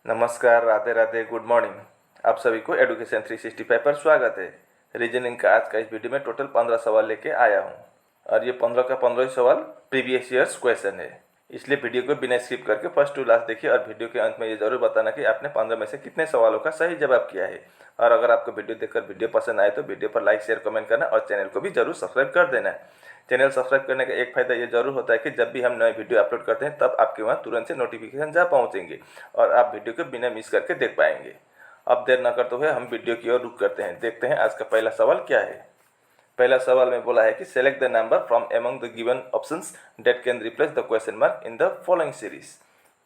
नमस्कार, Radhe Radhe, good morning. आप सभी को एडुकेशन 365 पर स्वागत है। रीजनिंग का आज का इस वीडियो में टोटल 15 सवाल लेके आया हूँ और ये 15 का 15 सवाल प्रीवियस ईयर्स क्वेश्चन है। इसलिए वीडियो को बिना स्किप करके फर्स्ट टू लास्ट देखिए और वीडियो के अंत में ये जरूर बताना कि आपने 15 में से कितने सवालों का सही जवाब किया है। और अगर आपको वीडियो देखकर वीडियो पसंद आए तो वीडियो पर लाइक शेयर कमेंट करना और चैनल को भी जरूर सब्सक्राइब कर देना है। चैनल सब्सक्राइब करने का एक फ़ायदा ये जरूर होता है कि जब भी हम नए वीडियो अपलोड करते हैं तब आपके वहाँ तुरंत से नोटिफिकेशन जा पहुँचेंगे और आप वीडियो को बिना मिस करके देख पाएंगे। अब देर न करते हुए हम वीडियो की ओर रुख करते हैं। देखते हैं आज का पहला सवाल क्या है। पहला सवाल में बोला है कि select the number from among the given options that can replace the question mark in the following series.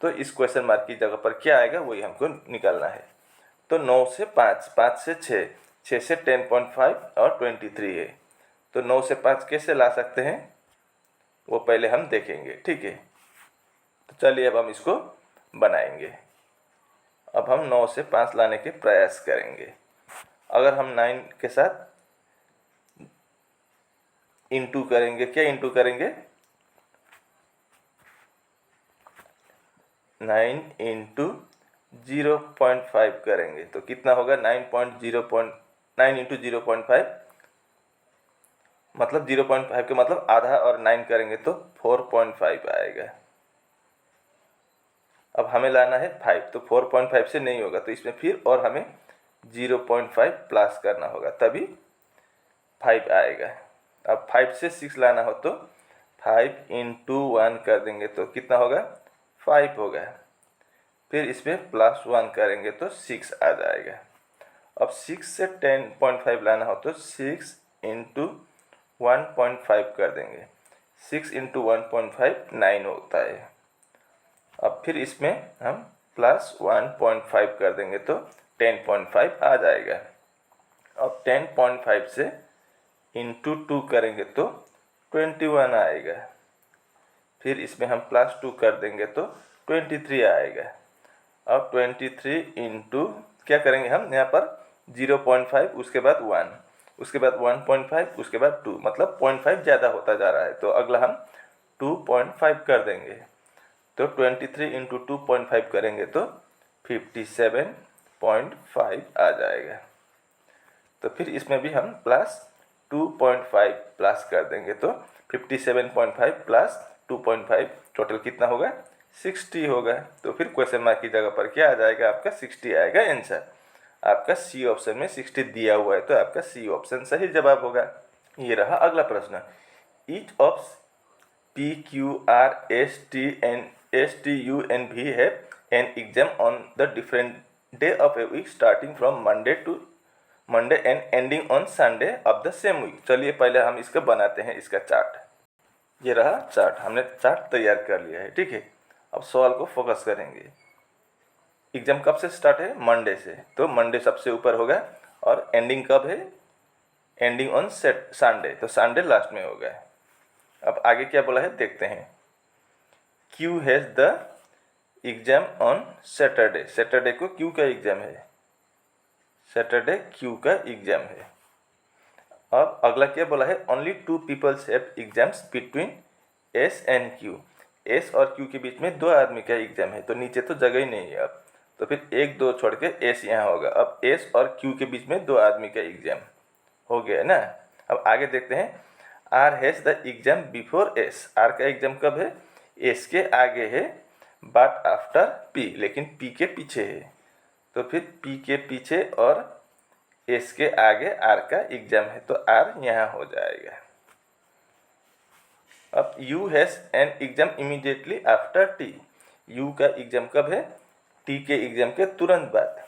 तो इस क्वेश्चन मार्क की जगह पर क्या आएगा वही हमको निकालना है। तो 9 से 5, 5 से 6, 6 से 10.5 और 23 है। तो 9 से 5 कैसे ला सकते हैं वो पहले हम देखेंगे, ठीक है। तो चलिए अब हम इसको बनाएंगे। अब हम 9 से 5 लाने के प्रयास करेंगे। अगर हम 9 के साथ इंटू करेंगे, क्या इंटू करेंगे, 9 इंटू 0.5 करेंगे तो कितना होगा 9 इंटू 0.5 मतलब 0.5 के मतलब आधा और 9 करेंगे तो 4.5 आएगा। अब हमें लाना है 5 तो 4.5 से नहीं होगा तो इसमें फिर और हमें 0.5 प्लस करना होगा तभी 5 आएगा। अब 5 से 6 लाना हो तो 5 इंटू 1 कर देंगे तो कितना होगा 5 होगा। फिर इसमें +1 करेंगे तो 6 आ जाएगा। अब 6 से 10.5 लाना हो तो 6 इंटू 1.5 कर देंगे। 6 इंटू 1.5 9 होता है। अब फिर इसमें हम +1.5 कर देंगे तो 10.5 आ जाएगा। अब 10.5 से इंटू 2 करेंगे तो 21 आएगा। फिर इसमें हम +2 कर देंगे तो 23 आएगा। अब 23 इंटू क्या करेंगे हम यहाँ पर 0.5 उसके बाद 1 उसके बाद 1.5 उसके बाद 2 मतलब 0.5 ज़्यादा होता जा रहा है तो अगला हम 2.5 कर देंगे। तो 23 इंटू 2.5 करेंगे तो 57.5 आ जाएगा। तो फिर इसमें भी हम +2.5 प्लस कर देंगे तो 57.5 प्लस 2.5 टोटल कितना होगा 60 होगा। तो फिर क्वेश्चन मार्क की जगह पर क्या आ जाएगा आपका 60 आएगा आंसर। आपका सी ऑप्शन में 60 दिया हुआ है तो आपका सी ऑप्शन सही जवाब होगा। ये रहा अगला प्रश्न। ईच ऑफ PQRSTUNV है an exam on the different day of a week starting from Monday and ending on Sunday of the same week। चलिए पहले हम इसका बनाते हैं इसका चार्ट। ये रहा चार्ट, हमने चार्ट तैयार कर लिया है, ठीक है। अब सवाल को फोकस करेंगे। एग्जाम कब से स्टार्ट है मंडे से तो मंडे सबसे ऊपर होगा और एंडिंग कब है एंडिंग ऑन संडे तो संडे लास्ट में होगा। अब आगे क्या बोला है देखते हैं। Q has the exam on Saturday, Saturday को क्यू का एग्जाम है, सैटरडे क्यू का एग्जाम है। अब अगला क्या बोला है only 2 peoples have exams between S and Q, S और क्यू के बीच में 2 आदमी का एग्जाम है तो नीचे तो जगह ही नहीं है। अब तो फिर 1 2 छोड़ के एस यहाँ होगा। अब एस और क्यू के बीच में 2 आदमी का एग्जाम हो गया है ना। अब आगे देखते हैं R has the exam before S, R का एग्जाम कब है एस के आगे है बट आफ्टर पी, लेकिन पी के पीछे है। तो फिर पी के पीछे और एस के आगे आर का एग्जाम है तो आर यहाँ हो जाएगा। अब you has an exam immediately after T, you का एग्जाम कब है टी के एग्जाम के तुरंत बाद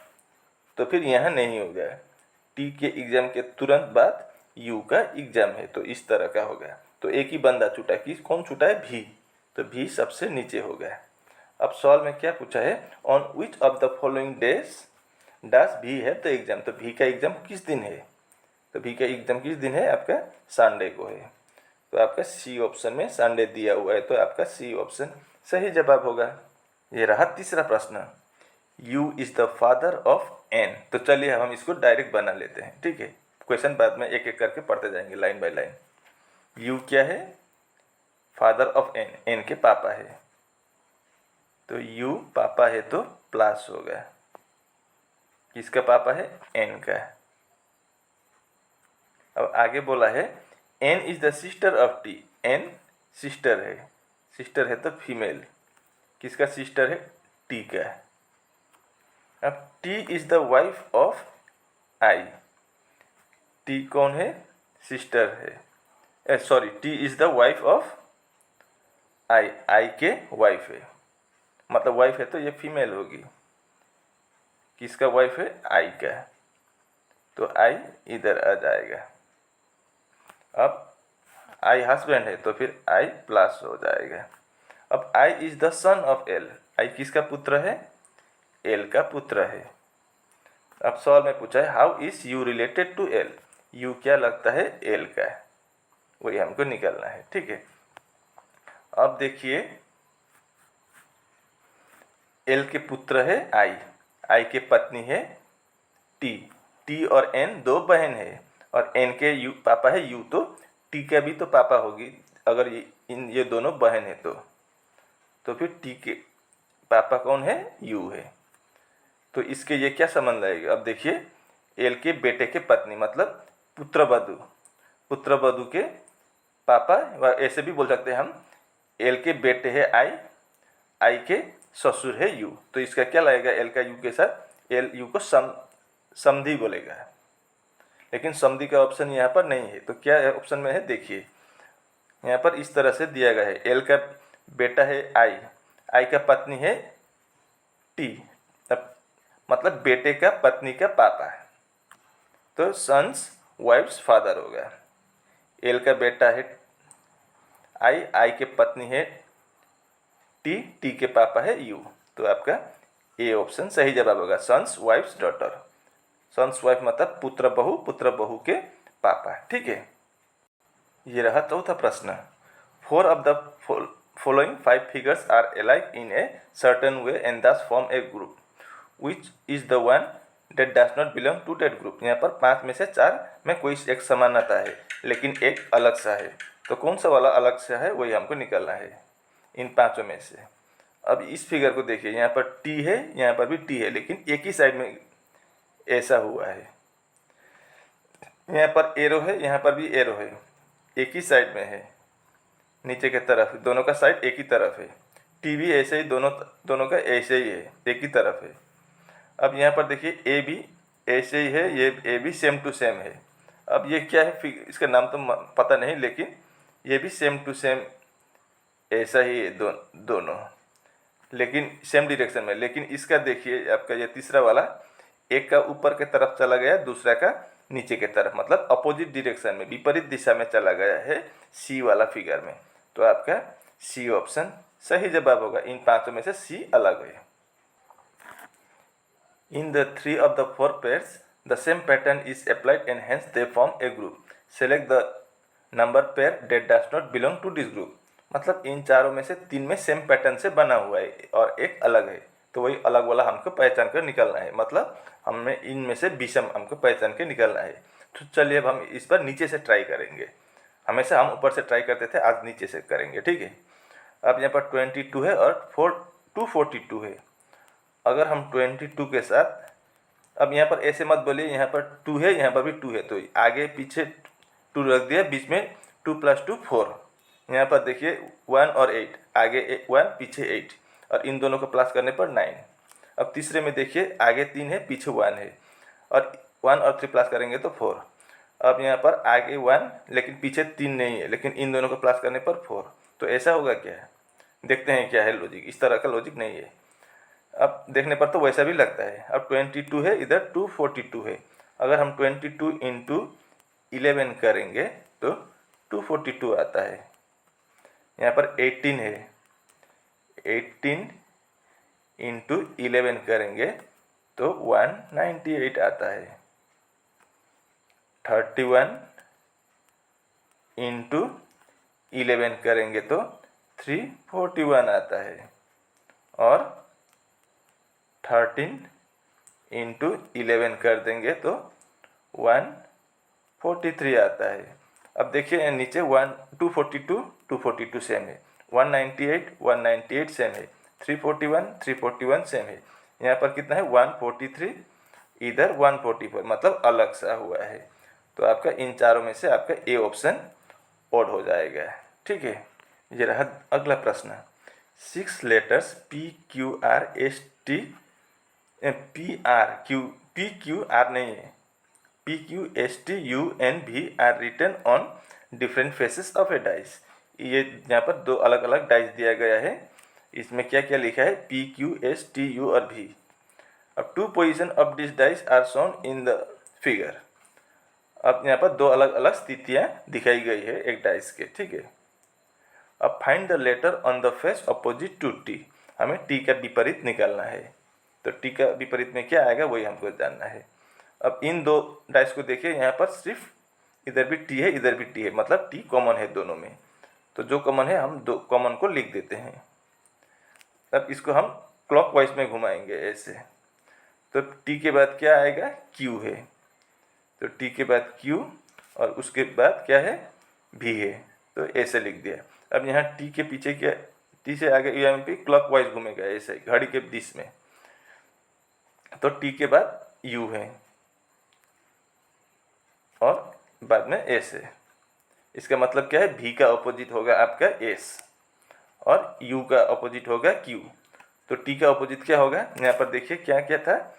तो फिर यहाँ नहीं होगा। टी के एग्जाम के तुरंत बाद यू का एग्जाम है तो इस तरह का होगा। तो एक ही बंदा छूटा कि कौन छूटा है भी, तो भी सबसे नीचे होगा। अब सवाल में क्या पूछा है on which of the following days does भी है तो एग्जाम, तो भी का एग्जाम किस दिन है तो भी का एग्जाम किस दिन है आपका संडे को है। तो आपका सी ऑप्शन में संडे दिया हुआ है तो आपका सी ऑप्शन सही जवाब होगा। ये रहा तीसरा प्रश्न। U is the father of N, तो चलिए हम इसको डायरेक्ट बना लेते हैं, ठीक है। क्वेश्चन बाद में एक एक करके पढ़ते जाएंगे लाइन बाय लाइन। यू क्या है फादर ऑफ एन, एन के पापा है। तो यू पापा है तो प्लस होगा, किसका पापा है, एन का। अब आगे बोला है N is the sister of T, N sister है तो फीमेल, किसका सिस्टर है, टी का। अब T is the wife of I, T कौन है, सिस्टर है, sorry T is the wife of I, I के वाइफ है, मतलब वाइफ है तो ये फीमेल होगी, किसका वाइफ है, आई का, तो आई इधर आ जाएगा। अब आई हस्बैंड है तो फिर आई प्लस हो जाएगा। अब I is the son of L, I किसका पुत्र है, एल का पुत्र है। अब सवाल में पूछा है how is U related to L, U क्या लगता है एल का, वही हमको निकालना है, ठीक है। अब देखिए एल के पुत्र है आई, आई के पत्नी है टी, टी और एन दो बहन है, और एन के यू पापा है यू, तो टी का भी तो पापा होगी अगर ये दोनों बहन है तो फिर टी के पापा कौन है, यू है। तो इसके ये क्या संबंध आएगा, अब देखिए एल के बेटे के पत्नी मतलब पुत्रवधु के पापा, ऐसे भी बोल सकते हैं हम, एल के बेटे है आई, आई के ससुर है यू, तो इसका क्या लगेगा एल का यू के साथ, एल यू को समधी बोलेगा, लेकिन समधी का ऑप्शन यहाँ पर नहीं है, तो क्या ऑप्शन में है देखिए, यहाँ पर इस तरह से दिया गया है, एल का बेटा है आई, आई का पत्नी है टी, मतलब बेटे का पत्नी का पापा है, तो सन्स वाइफ्स फादर होगा। एल का बेटा है आई, आई के पत्नी है टी, टी के पापा है यू, तो आपका ए ऑप्शन सही जवाब होगा, son's wife's daughter. Son's wife मतलब पुत्र बहू के पापा, ठीक है। ये रहा चौथा प्रश्न। 4 of the following 5 figures are alike in a certain way and thus form a group, which is the one that does not belong to that group. यहाँ पर 5 में से 4 में कोई एक समानता है लेकिन एक अलग सा है, तो कौन सा वाला अलग सा है वही हमको निकालना है इन 5 में से। अब इस फिगर को देखिए, यहाँ पर टी है, यहाँ पर भी टी है, लेकिन एक ही साइड में ऐसा हुआ है, यहाँ पर एरो है, यहाँ पर भी एरो है, एक ही साइड में है, नीचे की तरफ, दोनों का साइड एक ही तरफ है, टी भी ऐसे ही दोनों का ऐसे ही है, एक ही तरफ है। अब यहाँ पर देखिए ए भी ऐसे ही है, ये ए भी सेम टू सेम है। अब ये क्या है, इसका नाम तो पता नहीं, लेकिन ये भी सेम टू सेम ऐसा ही है, दोनों लेकिन सेम डायरेक्शन में। लेकिन इसका देखिए आपका ये तीसरा वाला, एक का ऊपर के तरफ चला गया, दूसरा का नीचे के तरफ, मतलब अपोजिट डायरेक्शन में, विपरीत दिशा में चला गया है सी वाला फिगर में, तो आपका सी ऑप्शन सही जवाब होगा। इन 5 में से सी अलग है। In the 3 of the 4 pairs, the same pattern is applied and hence they form a group. Select the number pair that does not belong to this group. मतलब इन चारों में से 3 में सेम पैटर्न से बना हुआ है और एक अलग है, तो वही अलग वाला हमको पहचान कर निकालना है, मतलब हमें इनमें से विषम हमको पहचान के निकालना है। तो चलिए अब हम इस पर नीचे से ट्राई करेंगे। हमेशा हम ऊपर से ट्राई करते थे, आज नीचे से करेंगे, ठीक है। अब यहाँ पर 22 है और 242 है। अगर हम 22 के साथ, अब यहाँ पर ऐसे मत बोलिए, यहाँ पर 2 है, यहाँ पर भी 2 है, तो आगे पीछे 2 रख दिया, बीच में 2 + 2 4। यहाँ पर देखिए 1 और 8, आगे 1 पीछे 8, और इन दोनों को प्लस करने पर 9। अब तीसरे में देखिए आगे 3 है, पीछे 1 है, और 1 और 3 प्लस करेंगे तो 4। अब यहाँ पर आगे 1 लेकिन पीछे 3 नहीं है, लेकिन इन दोनों को प्लस करने पर 4। तो ऐसा होगा क्या है, देखते हैं क्या है लॉजिक। इस तरह का लॉजिक नहीं है, अब देखने पर तो वैसा भी लगता है। अब 22 है, इधर 242 है। अगर हम 22 × 11 करेंगे तो 242 आता है। यहाँ पर 18 है, 18 × 11 करेंगे तो 198 आता है। 31 × 11 करेंगे तो 341 आता है, और 13 × 11 कर देंगे तो 143 आता है। अब देखिए नीचे 242 सेम है, 198 सेम है, 341, 341 सेम है। यहाँ पर कितना है 143, इधर 144, मतलब अलग सा हुआ है। तो आपका इन चारों में से आपका ए ऑप्शन ओड हो जाएगा। ठीक है, ये रहा अगला प्रश्न। 6 लेटर्स PQRST, PQR नहीं है, PQSTUNV are written on different faces of a dice. ये यहाँ पर दो अलग अलग डाइस दिया गया है। इसमें क्या क्या लिखा है, PQSTU और V। अब 2 position of this dice are shown in the figure. अब यहाँ पर दो अलग अलग स्थितियाँ दिखाई गई है एक डाइस के। ठीक है, अब find the letter on the face opposite to T। हमें T का विपरीत निकालना है। तो T का विपरीत में क्या आएगा वही हमको जानना है। अब इन दो डाइस को देखिए, यहाँ पर सिर्फ इधर भी T है, इधर भी T है, मतलब T कॉमन है दोनों में। तो जो कॉमन है हम दो कॉमन को लिख देते हैं। अब इसको हम क्लॉकवाइज में घुमाएंगे ऐसे। तो T के बाद क्या आएगा, Q है। तो T के बाद Q और उसके बाद क्या है, V है। तो ऐसे लिख दिया। अब यहाँ T के पीछे क्या, T से आगे यहाँ पे क्लॉकवाइज घूमेगा ऐसे घड़ी के दिश में। तो T के बाद U है और बाद में S है। इसका मतलब क्या है, V का अपोजिट होगा आपका S और U का अपोजिट होगा Q। तो T का अपोजिट क्या होगा, यहाँ पर देखिए क्या क्या था,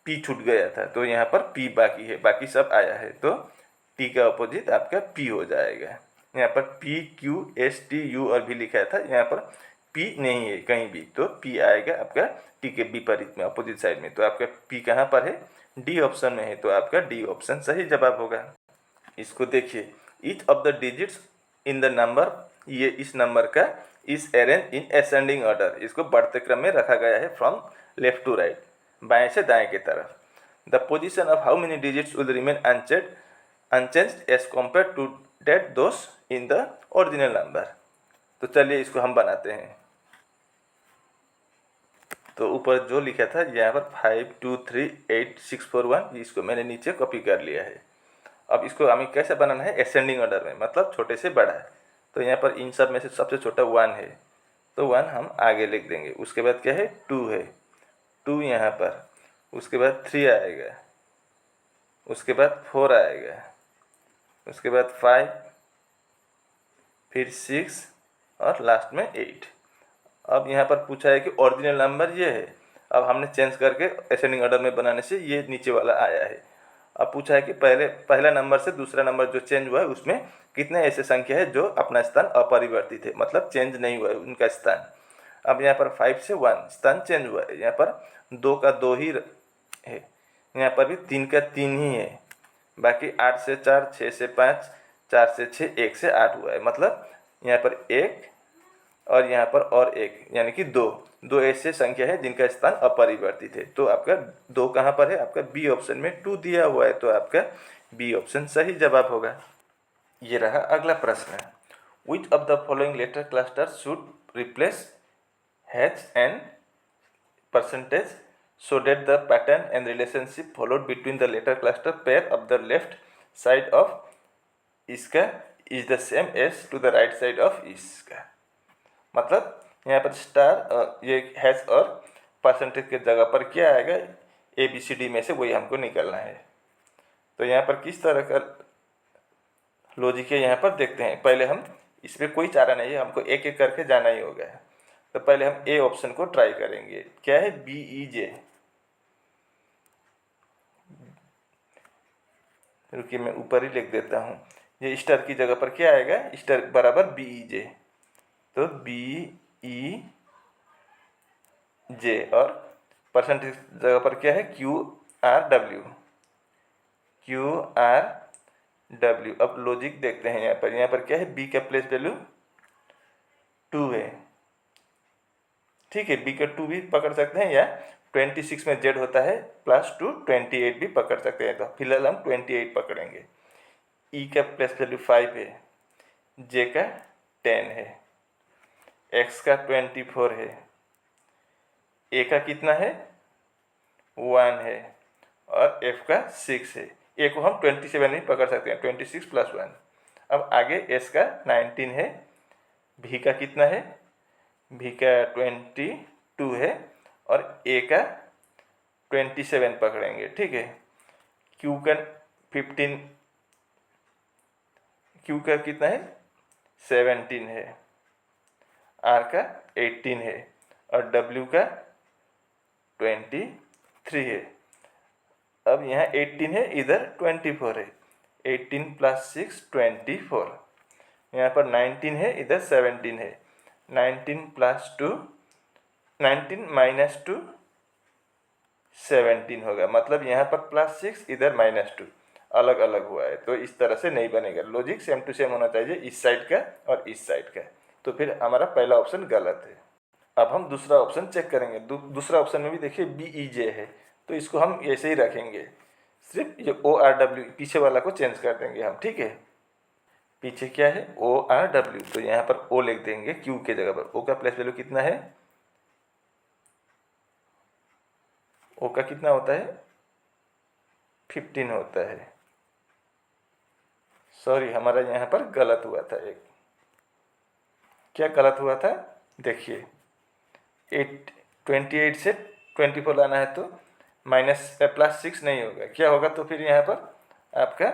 P छूट गया था, तो यहाँ पर P बाकी है, बाकी सब आया है। तो T का अपोजिट आपका P हो जाएगा। यहाँ पर PQSTU और भी लिखा था, यहाँ पर P नहीं है कहीं भी, तो P आएगा आपका T के विपरीत में, अपोजिट साइड में। तो आपका P कहाँ पर है, D ऑप्शन में है। तो आपका D ऑप्शन सही जवाब होगा। इसको देखिए, each of the digits in the number, ये इस नंबर का is arrange in ascending order. इसको बढ़ते क्रम में रखा गया है फ्रॉम लेफ्ट टू राइट, बाएं से दाएं की तरफ। The position of how many digits will remain unchanged as compare to that those in the original number. तो चलिए इसको हम बनाते हैं। तो ऊपर जो लिखा था यहाँ पर 5 2 3 8 6 4 1, इसको मैंने नीचे कॉपी कर लिया है। अब इसको हमें कैसे बनाना है, असेंडिंग ऑर्डर में, मतलब छोटे से बड़ा है। तो यहाँ पर इन सब में से सबसे छोटा 1 है, तो 1 हम आगे लिख देंगे। उसके बाद क्या है, 2 है, 2 यहाँ पर। उसके बाद 3 आएगा, उसके बाद 4 आएगा, उसके बाद 5, फिर 6 और लास्ट में 8। अब यहाँ पर पूछा है कि ओरिजिनल नंबर ये है। अब हमने चेंज करके असेंडिंग ऑर्डर में बनाने से ये नीचे वाला आया है। अब पूछा है कि पहला नंबर से दूसरा नंबर जो चेंज हुआ है उसमें कितने ऐसे संख्या है जो अपना स्थान अपरिवर्तित है, मतलब चेंज नहीं हुआ है उनका स्थान। अब यहाँ पर 5 से 1 स्थान चेंज हुआ है, यहाँ पर 2 का 2 ही है, यहाँ पर भी 3 का 3 ही है, बाकी 8 से 4, 6 से 5, 4 से 6, 1 से 8 हुआ है। मतलब यहाँ पर 1 और यहाँ पर और 1, यानी कि 2 ऐसे संख्या है जिनका स्थान अपरिवर्तित है। तो आपका 2 कहाँ पर है, आपका बी ऑप्शन में 2 दिया हुआ है। तो आपका बी ऑप्शन सही जवाब होगा। ये रहा अगला प्रश्न। Which of the following letter cluster should replace hash and percentage so that the pattern and relationship followed between the letter cluster pair of the left side of इसका is the same as to the right side of इसका। मतलब यहाँ पर star ये hash और percentage के जगह पर क्या आएगा, ABCD में से वही हमको निकालना है। तो यहाँ पर किस तरह का लॉजिक है यहाँ पर देखते हैं। पहले हम इसमें कोई चारा नहीं है, हमको एक एक करके जाना ही होगा। तो पहले हम ए ऑप्शन को ट्राई करेंगे। क्या है, BEJ। रुकिए मैं ऊपर ही लिख देता हूँ। ये स्टार की जगह पर क्या आएगा, स्टार बराबर BEJ। तो BEJ और परसेंटेज जगह पर क्या है, QRW। अब लॉजिक देखते हैं। यहाँ पर क्या है, B का प्लेस वैल्यू 2 है। ठीक है, B का 2 भी पकड़ सकते हैं, या 26 में Z होता है +2 28 भी पकड़ सकते हैं। तो फिलहाल हम 28 पकड़ेंगे। E का प्लेस वैल्यू 5 है, J का 10 है, X का 24 है, A का कितना है, 1 है, और F का 6 है। A को हम 27 भी पकड़ सकते हैं, 26 + 1। अब आगे S का 19 है, V का कितना है, V का 22 है और A का 27 पकड़ेंगे, ठीक है। Q का 15, Q का कितना है 17 है, R का 18 है और W का 23 है। अब यहाँ 18 है, इधर 24 है, 18 + 6 24। यहाँ पर 19 है, इधर 17 है, 19 + 2 19 - 2 17 होगा। मतलब यहाँ पर +6 इधर -2 अलग अलग हुआ है, तो इस तरह से नहीं बनेगा। लॉजिक सेम टू सेम होना चाहिए, इस साइड का और इस साइड का। तो फिर हमारा पहला ऑप्शन गलत है। अब हम दूसरा ऑप्शन चेक करेंगे। दूसरा ऑप्शन में भी देखिए BEJ है, तो इसको हम ऐसे ही रखेंगे, सिर्फ ये ORW पीछे वाला को चेंज कर देंगे हम, ठीक है। पीछे क्या है ORW, तो यहाँ पर O लिख देंगे Q के जगह पर। O का प्लेस वैल्यू कितना है, O का कितना होता है 15 होता है। सॉरी, हमारा यहाँ पर गलत हुआ था एक। क्या गलत हुआ था, देखिए 28 से 24 लाना है तो +6 नहीं होगा, क्या होगा, तो फिर यहाँ पर आपका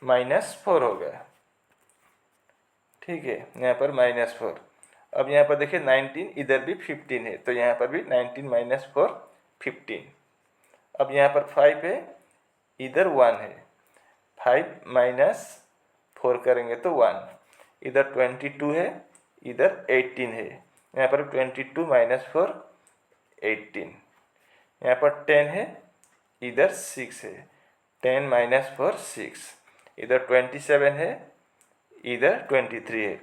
-4 होगा, ठीक है। यहाँ पर -4। अब यहाँ पर देखिए 19, इधर भी 15 है, तो यहाँ पर भी 19 - 4 15। अब यहाँ पर 5 है, इधर 1 है, 5 - 4 करेंगे तो 1, इधर 22 है, इधर 18 है। यहाँ पर 22 - 4 18। यहाँ पर 10 है, इधर 6 है, 10 - 4 6। इधर 27 है, इधर 23 है,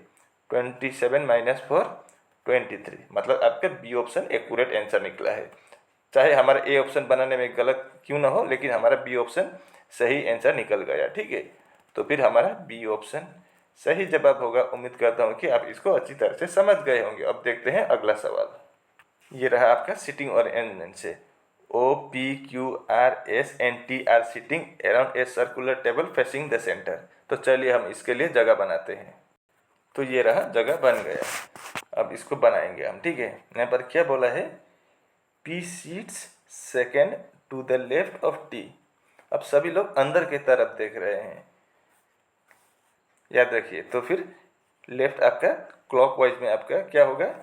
27 - 4 23। मतलब आपका बी ऑप्शन एक्यूरेट आंसर निकला है। चाहे हमारा ए ऑप्शन बनाने में गलत क्यों ना हो, लेकिन हमारा बी ऑप्शन सही आंसर निकल गया, ठीक है। तो फिर हमारा बी ऑप्शन सही जवाब होगा। उम्मीद करता हूँ कि आप इसको अच्छी तरह से समझ गए होंगे। अब देखते हैं अगला सवाल। ये रहा आपका सिटिंग अरेंजमेंट से। OPQRS and T are sitting around a circular table facing the centre. तो चलिए हम इसके लिए जगह बनाते हैं। तो ये रहा, जगह बन गया। अब इसको बनाएंगे हम, ठीक है। यहाँ पर क्या बोला है, P seats second to the left of T। अब सभी लोग अंदर की तरफ देख रहे हैं, याद रखिए। तो फिर लेफ्ट आपका क्लॉकवाइज में आपका क्या होगा,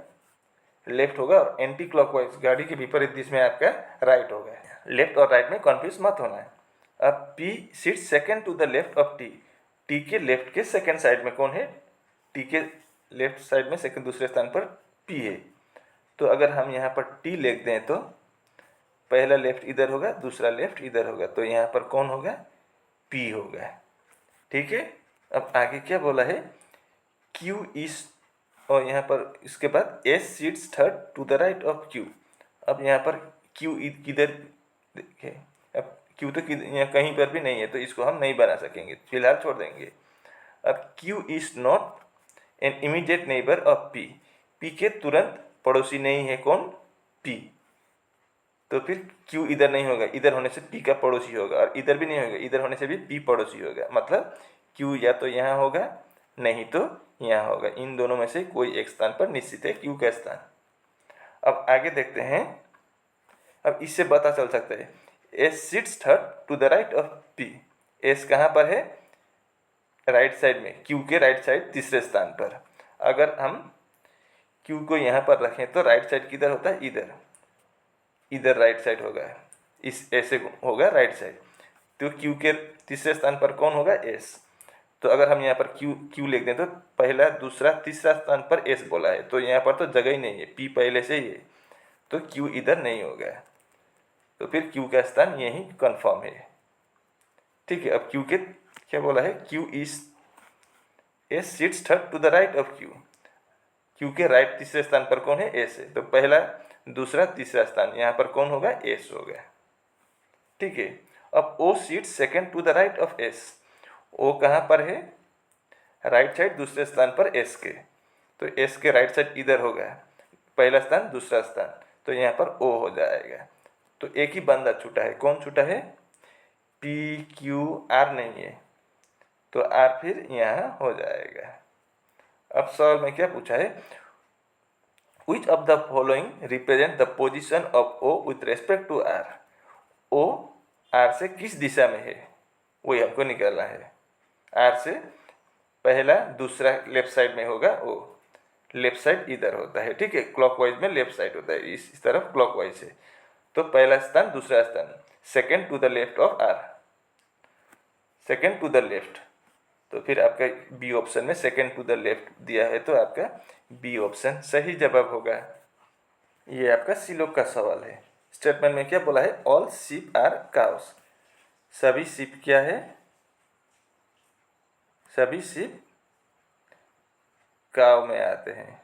लेफ्ट होगा, और एंटी क्लॉकवाइज गाड़ी के विपरीत दिशा में आपका राइट होगा। लेफ्ट और राइट में कन्फ्यूज मत होना है। अब P seat second to the left of T। T के लेफ्ट के सेकेंड साइड में कौन है, T के लेफ्ट साइड में सेकेंड दूसरे स्थान पर P है। तो अगर हम यहाँ पर T लिख दें तो पहला लेफ्ट इधर होगा, दूसरा लेफ्ट इधर होगा, तो यहाँ पर कौन होगा, P होगा, ठीक है। अब आगे क्या बोला है, Q इज, और यहाँ पर इसके बाद S seats third to the right of Q। अब यहाँ पर Q किधर, देखिए अब Q तो यहाँ कहीं पर भी नहीं है, तो इसको हम नहीं बना सकेंगे, फिलहाल छोड़ देंगे। अब Q is not an immediate neighbour of P। P के तुरंत पड़ोसी नहीं है कौन, P। तो फिर Q इधर नहीं होगा, इधर होने से P का पड़ोसी होगा, और इधर भी नहीं होगा, इधर होने से भी P पड़ोसी होगा। मतलब Q या तो यहाँ होगा, नहीं तो यहाँ होगा। इन दोनों में से कोई एक स्थान पर निश्चित है Q का स्थान। अब आगे देखते हैं। अब इससे पता चल सकता है S sits third to the right of P। S कहाँ पर है, राइट साइड में, Q के राइट साइड तीसरे स्थान पर। अगर हम Q को यहाँ पर रखें तो राइट साइड किधर होता है, इधर, इधर राइट साइड होगा, इस ऐसे होगा राइट साइड। तो Q के तीसरे स्थान पर कौन होगा, S। तो अगर हम यहाँ पर Q लिख दें तो पहला दूसरा तीसरा स्थान पर S बोला है, तो यहाँ पर तो जगह ही नहीं है, P पहले से ही है, तो Q इधर नहीं होगा। तो फिर Q का स्थान यही कंफर्म है, ठीक है। अब Q के क्या बोला है, Q is S sits third to the right of Q। Q के राइट तीसरे स्थान पर कौन है, S है, तो पहला दूसरा तीसरा स्थान यहाँ पर कौन होगा, S होगा, ठीक है। अब O seats second to the right of S। O कहाँ पर है, राइट साइड दूसरे स्थान पर S के, तो S के राइट साइड इधर होगा, पहला स्थान दूसरा स्थान, तो यहाँ पर O हो जाएगा। तो एक ही बंदा छूटा है, कौन छूटा है, P Q R नहीं है, तो R फिर यहाँ हो जाएगा। अब सवाल में क्या पूछा है, which of the following represent the position of O with respect to R. O R से किस दिशा में है वही हमको निकालना है। आर से पहला दूसरा लेफ्ट साइड में होगा, ओ लेफ्ट साइड इधर होता है, ठीक है, क्लॉकवाइज में लेफ्ट साइड होता है, इस तरफ क्लॉकवाइज है। तो पहला स्थान दूसरा स्थान, second to the left of R, second to the left. तो फिर आपका बी ऑप्शन में सेकेंड टू द लेफ्ट दिया है, तो आपका बी ऑप्शन सही जवाब होगा। ये आपका सिलोक का सवाल है। स्टेटमेंट में क्या बोला है, ऑल शीप आर काउस। सभी शीप क्या है, सभी शीप काव में आते हैं,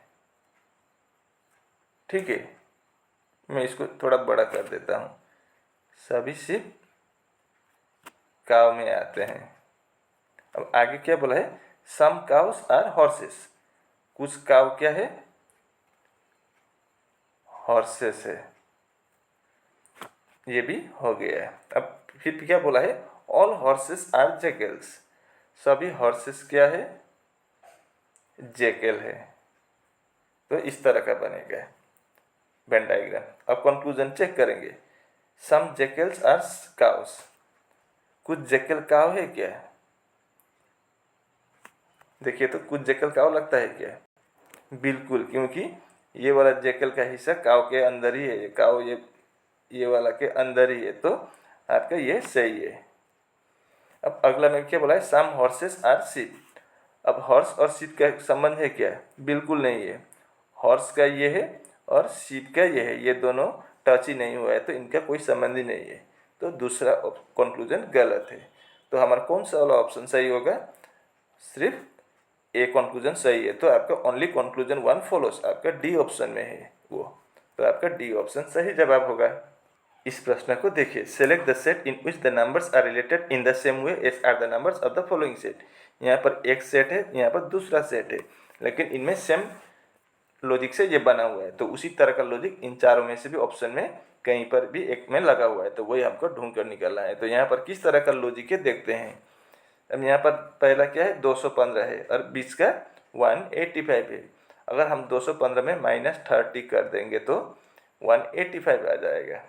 ठीक है। मैं इसको थोड़ा बड़ा कर देता हूँ, सभी शीप काव में आते हैं। अब आगे क्या बोला है, सम काउस आर हॉर्सेस। कुछ काव क्या है, हॉर्सेस है, ये भी हो गया है। अब फिर क्या बोला है, ऑल हॉर्सेस आर जैकल्स। सभी हॉर्सेस क्या है, जैकल है। तो इस तरह का बनेगा वेन डायग्राम। अब कंक्लूजन चेक करेंगे, सम जैकल्स आर काउस। कुछ जैकल काव है क्या, देखिए तो कुछ जैकल काव लगता है क्या, बिल्कुल, क्योंकि ये वाला जैकल का हिस्सा काव के अंदर ही है, ये काव ये वाला के अंदर ही है, तो आपका ये सही है। अब अगला में क्या बोला है, सम हॉर्सेस आर शीप। अब हॉर्स और शीप का संबंध है क्या, बिल्कुल नहीं है। हॉर्स का ये है और शीप का ये है, ये दोनों टच ही नहीं हुआ है, तो इनका कोई संबंध ही नहीं है। तो दूसरा कंक्लूजन गलत है। तो हमारा कौन सा वाला ऑप्शन सही होगा, सिर्फ ए कंक्लूजन सही है। तो आपका ओनली कंक्लूजन वन फॉलोस, आपका डी ऑप्शन में है वो, तो आपका डी ऑप्शन सही जवाब होगा। इस प्रश्न को देखिए, select the set in which the numbers are related in the same way as are the numbers of the following set. यहाँ पर एक सेट है, यहाँ पर दूसरा सेट है, लेकिन इनमें सेम लॉजिक से ये बना हुआ है। तो उसी तरह का लॉजिक इन चारों में से भी ऑप्शन में कहीं पर भी एक में लगा हुआ है, तो वही हमको ढूंढ कर निकालना है। तो यहाँ पर किस तरह का लॉजिक है देखते हैं। अब यहाँ पर पहला क्या है, 215 है और बीच का 185 है। अगर हम 215 में -30 कर देंगे तो 185 आ जाएगा।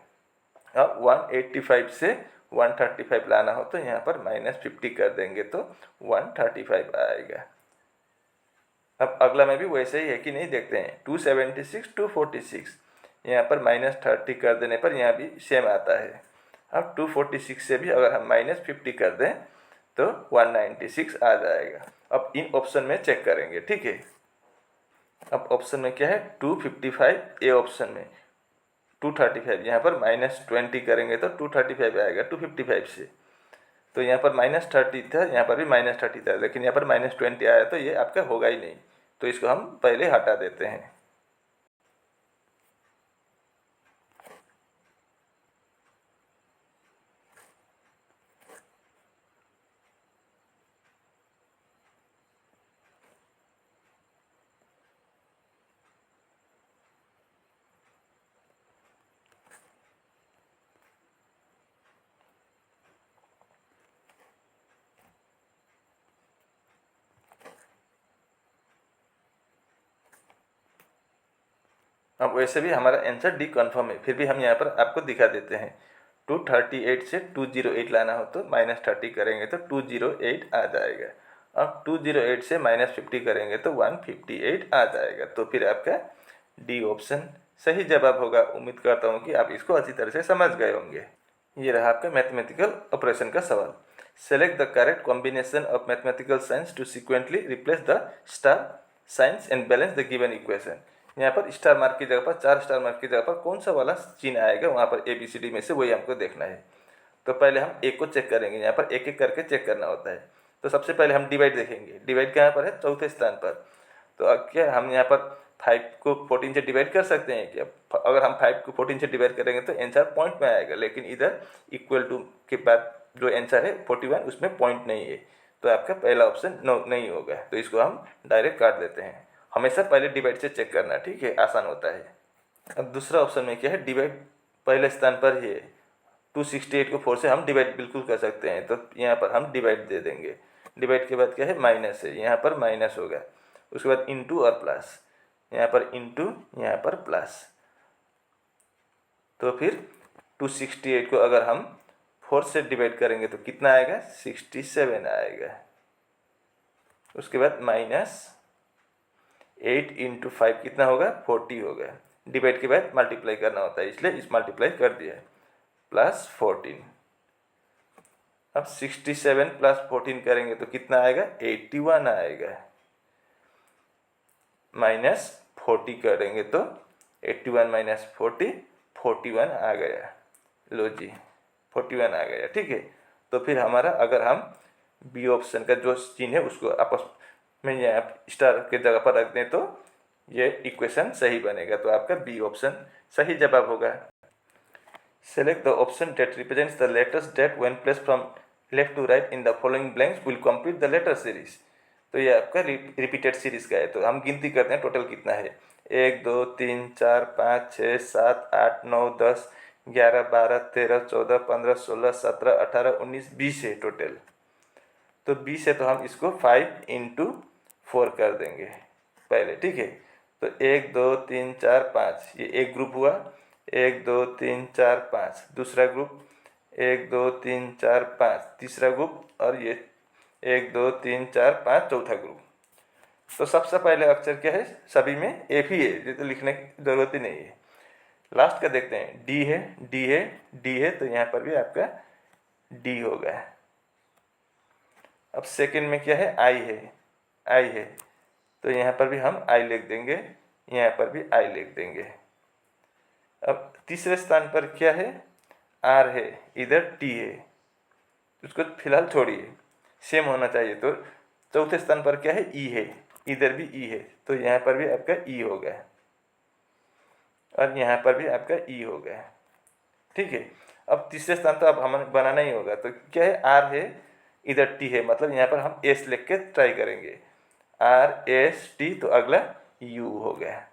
अब 185 से 135 लाना हो तो यहाँ पर -50 कर देंगे तो 135 आएगा। अब अगला में भी वैसे ही है कि नहीं देखते हैं, 276 246, यहाँ पर -30 कर देने पर यहाँ भी सेम आता है। अब 246 से भी अगर हम -50 कर दें तो 196 आ जाएगा। अब इन ऑप्शन में चेक करेंगे, ठीक है। अब ऑप्शन में क्या है, 255, ए ऑप्शन में 235, यहाँ पर -20 करेंगे तो 235 आएगा 255 से। तो यहाँ पर -30 था, यहाँ पर भी -30 था, लेकिन यहाँ पर -20 आया, तो ये आपका होगा ही नहीं, तो इसको हम पहले हटा देते हैं। अब वैसे भी हमारा आंसर डी कन्फर्म है, फिर भी हम यहाँ पर आपको दिखा देते हैं। 238 से 208 लाना हो तो -30 करेंगे तो 208 आ जाएगा। अब 208 से -50 करेंगे तो 158 आ जाएगा। तो फिर आपका डी ऑप्शन सही जवाब होगा। उम्मीद करता हूँ कि आप इसको अच्छी तरह से समझ गए होंगे। ये रहा आपका मैथमेटिकल ऑपरेशन का सवाल। Select the correct combination of mathematical signs to sequentially replace the star signs and balance the given equation. यहाँ पर स्टार मार्क की जगह पर, 4 स्टार मार्क की जगह पर कौन सा वाला चिन्ह आएगा, वहाँ पर ABCD में से वही हमको देखना है। तो पहले हम एक को चेक करेंगे, यहाँ पर एक एक करके चेक करना होता है। तो सबसे पहले हम डिवाइड देखेंगे, डिवाइड कहाँ पर है, चौथे स्थान पर। तो अब क्या हम यहाँ पर 5 को 14 से डिवाइड कर सकते हैं क्या, अगर हम 5 को 14 से डिवाइड करेंगे तो आंसर पॉइंट में आएगा, लेकिन इधर इक्वल टू के बाद जो आंसर है 41 उसमें पॉइंट नहीं है, तो आपका पहला ऑप्शन नहीं होगा। तो इसको हम डायरेक्ट काट देते हैं। हमेशा पहले डिवाइड से चेक करना, ठीक है, आसान होता है। अब दूसरा ऑप्शन में क्या है, डिवाइड पहले स्थान पर ही है। 268 को 4 से हम डिवाइड बिल्कुल कर सकते हैं, तो यहाँ पर हम डिवाइड दे देंगे। डिवाइड के बाद क्या है, माइनस है, यहाँ पर माइनस होगा। उसके बाद इनटू और प्लस, यहाँ पर इंटू, यहाँ पर प्लस। तो फिर 268 को अगर हम 4 से डिवाइड करेंगे तो कितना आएगा, 67 आएगा। उसके बाद -8 इंटू 5 कितना होगा, 40 होगा। डिवाइड के बाद मल्टीप्लाई करना होता है, इसलिए इस मल्टीप्लाई कर दिया, प्लस 14। अब 67 प्लस 14 करेंगे तो कितना आएगा, 81 आएगा। -40 करेंगे तो 81 माइनस 40, 41 आ गया। लो जी, 41 आ गया। ठीक है, तो फिर हमारा अगर हम बी ऑप्शन का जो चिन्ह है उसको आपस में यहाँ स्टार के जगह पर रख दें तो ये इक्वेशन सही बनेगा। तो आपका बी ऑप्शन सही जवाब होगा। Select the option that represents the letters that when placed from left to right in the following blanks will complete the letter series। तो ये आपका रिपीटेड सीरीज का है। तो हम गिनती करते हैं टोटल कितना है, 1 2 3 4 5 6 7 8 9 10 11 12 13 14 15 16 17 18 19 20 है टोटल। तो 20 है तो हम इसको 5 इंटू 4 कर देंगे पहले। ठीक है, तो 1 2 3 4 5 ये एक ग्रुप हुआ, 1 2 3 4 5 दूसरा ग्रुप, 1 2 3 4 5 तीसरा ग्रुप, और ये 1 2 3 4 5 चौथा ग्रुप। तो सबसे पहले अक्षर क्या है, सभी में एफ ही है, ये तो लिखने की जरूरत ही नहीं है। लास्ट का देखते हैं, डी है, डी है, डी है, तो यहाँ पर भी आपका डी होगा। अब सेकंड में क्या है, आई है, आई है, तो यहाँ पर भी हम आई लिख देंगे, यहाँ पर भी आई लिख देंगे। अब तीसरे स्थान पर क्या है, आर है, इधर टी है, उसको फिलहाल छोड़िए, सेम होना चाहिए। तो चौथे स्थान पर क्या है, ई है, इधर भी ई है, तो यहाँ पर भी आपका ई होगा, और यहाँ पर भी आपका ई होगा। ठीक है, अब तीसरे स्थान तो अब हमें बनाना ही होगा। तो क्या है, आर है, इधर टी है, मतलब यहाँ पर हम एस लिख के ट्राई करेंगे, आर एस टी, तो अगला यू हो गया।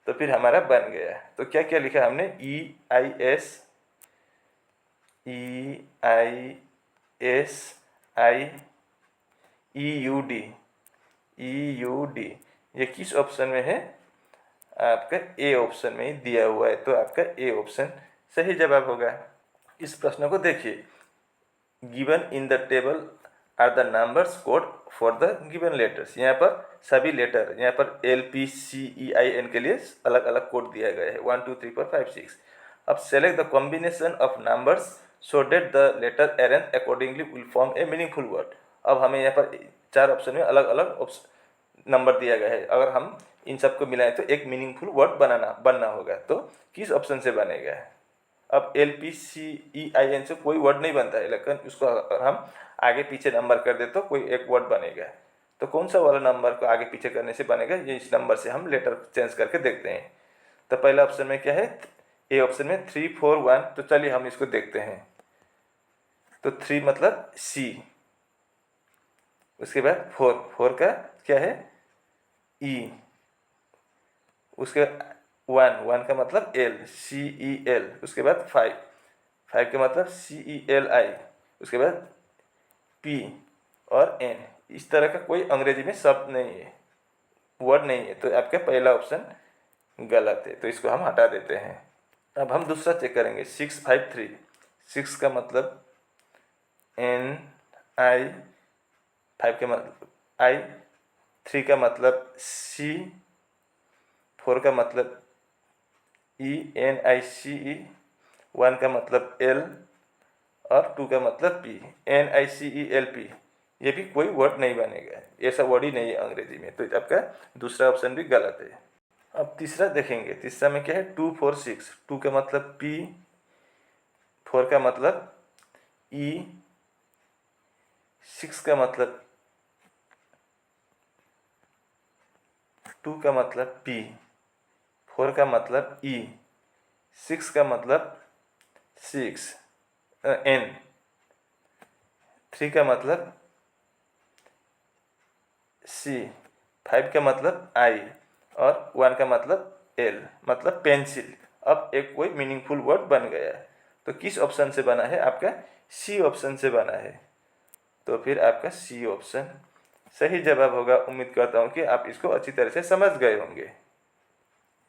तो फिर हमारा बन गया। तो क्या क्या लिखा हमने, E I S, E I S I, E U D, E U D, ये किस ऑप्शन में है, आपका ए ऑप्शन में ही दिया हुआ है। तो आपका ए ऑप्शन सही जवाब होगा। इस प्रश्न को देखिए, given in the table are the numbers code for the given letters. यहाँ पर सभी लेटर, यहाँ पर L P C E I N के लिए अलग अलग कोड दिया गया है, 1 2 3 4 5 6। अब select the combination of numbers so that the letter arrange accordingly will form a meaningful word. अब हमें यहाँ पर 4 ऑप्शन में अलग अलग नंबर दिया गया है, अगर हम इन सबको मिलाएं तो एक मीनिंगफुल वर्ड बनना होगा। तो किस ऑप्शन से बनेगा। अब L P C E I N से कोई वर्ड नहीं बनता है, लेकिन उसको अगर हम आगे पीछे नंबर कर दे तो कोई एक वर्ड बनेगा। तो कौन सा वाला नंबर को आगे पीछे करने से बनेगा, ये इस नंबर से हम लेटर चेंज करके देखते हैं। तो पहला ऑप्शन में क्या है, ए ऑप्शन में 3 4 1। तो चलिए हम इसको देखते हैं। तो 3 मतलब सी, उसके बाद 4, 4 का क्या है, ई, उसके 1, 1 का मतलब एल, सी ई एल, उसके बाद 5, 5 का मतलब सी ई एल आई, उसके बाद पी और एन। इस तरह का कोई अंग्रेजी में शब्द नहीं है, वर्ड नहीं है। तो आपका पहला ऑप्शन गलत है, तो इसको हम हटा देते हैं। अब हम दूसरा चेक करेंगे, 6 5 3। 6 का मतलब एन आई, 5 का मतलब आई, 3 का मतलब सी, 4 का मतलब ई एन आई सी ई, 1 का मतलब एल, और 2 का मतलब पी, एन आई सी ई एल पी। ये भी कोई वर्ड नहीं बनेगा, ऐसा वर्ड ही नहीं है अंग्रेजी में। तो आपका दूसरा ऑप्शन भी गलत है। अब तीसरा देखेंगे, तीसरा में क्या है, 2 4 6। 2 का मतलब पी, 4 का मतलब ई, 6 का मतलब 2 का मतलब पी, 4 का मतलब ई, 6 का मतलब 6 एन, 3 का मतलब सी, 5 का मतलब आई, और 1 का मतलब एल, मतलब पेंसिल। अब एक कोई मीनिंगफुल वर्ड बन गया है। तो किस ऑप्शन से बना है, आपका सी ऑप्शन से बना है। तो फिर आपका सी ऑप्शन सही जवाब होगा। उम्मीद करता हूँ कि आप इसको अच्छी तरह से समझ गए होंगे।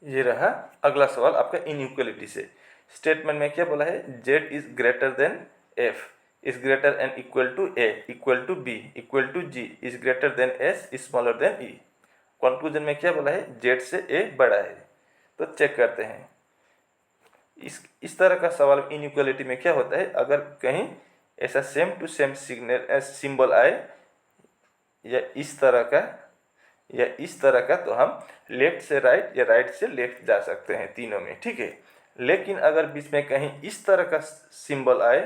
ये रहा अगला सवाल आपका इनइक्वलिटी से। स्टेटमेंट में क्या बोला है, Z is greater than F, is greater and equal to A, equal to B, equal to G, is greater than S, smaller than E. Conclusion में क्या बोला है, जेड से ए बड़ा है। तो चेक करते हैं। इस तरह का सवाल इनइक्वलिटी में क्या होता है, अगर कहीं ऐसा सेम टू सेम सिंबल आए या इस तरह का या इस तरह का, तो हम लेफ्ट से राइट या राइट से लेफ्ट जा सकते हैं तीनों में, ठीक है। लेकिन अगर बीच में कहीं इस तरह का सिंबल आए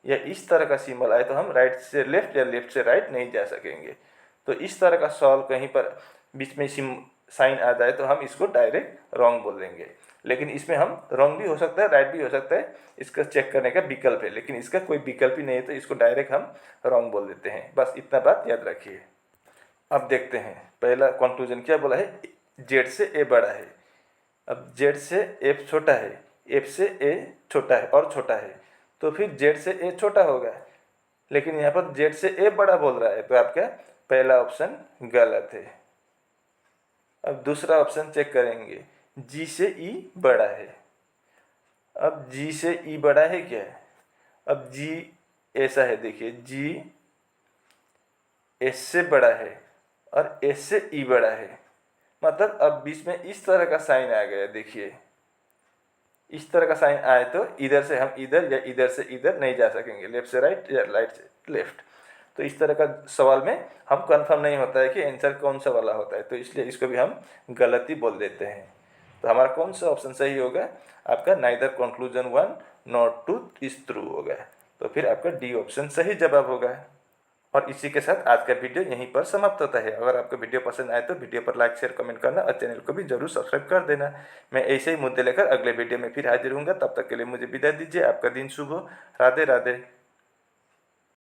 या इस तरह का सिंबल आए तो हम राइट से लेफ्ट या लेफ्ट से राइट नहीं जा सकेंगे। तो इस तरह का सवाल कहीं पर बीच में साइन आ जाए तो हम इसको डायरेक्ट रॉन्ग बोल देंगे। लेकिन इसमें हम रॉन्ग भी हो सकता है, राइट भी हो सकता है, इसका चेक करने का विकल्प है, लेकिन इसका कोई विकल्प ही नहीं है, तो इसको डायरेक्ट हम रॉन्ग बोल देते हैं। बस इतना बात याद रखिए। अब देखते हैं पहला कंक्लूजन क्या बोला है, जेड से ए बड़ा है। अब जेड से एफ छोटा है, एफ से ए छोटा है और छोटा है, तो फिर जेड से ए छोटा होगा। लेकिन यहाँ पर जेड से ए बड़ा बोल रहा है, तो आपका पहला ऑप्शन गलत है। अब दूसरा ऑप्शन चेक करेंगे, जी से ई बड़ा है। अब जी से ई बड़ा है क्या? अब जी ऐसा है, देखिए जी एस से बड़ा है और एस से ई बड़ा है, मतलब अब बीच में इस तरह का साइन आ गया। देखिए इस तरह का साइन आए तो इधर से हम इधर या इधर से इधर नहीं जा सकेंगे, लेफ्ट से राइट या राइट से लेफ्ट। तो इस तरह का सवाल में हम कंफर्म नहीं होता है कि आंसर कौन सा वाला होता है, तो इसलिए इसको भी हम गलत ही बोल देते हैं। तो हमारा कौन सा ऑप्शन सही होगा? आपका neither conclusion one not two is true होगा। तो फिर आपका डी ऑप्शन सही जवाब होगा। और इसी के साथ आज का वीडियो यहीं पर समाप्त होता है। अगर आपको वीडियो पसंद आए तो वीडियो पर लाइक शेयर कमेंट करना और चैनल को भी जरूर सब्सक्राइब कर देना। मैं ऐसे ही मुद्दे लेकर अगले वीडियो में फिर हाजिर हूँगा। तब तक के लिए मुझे विदा दीजिए। आपका दिन शुभ हो। राधे राधे।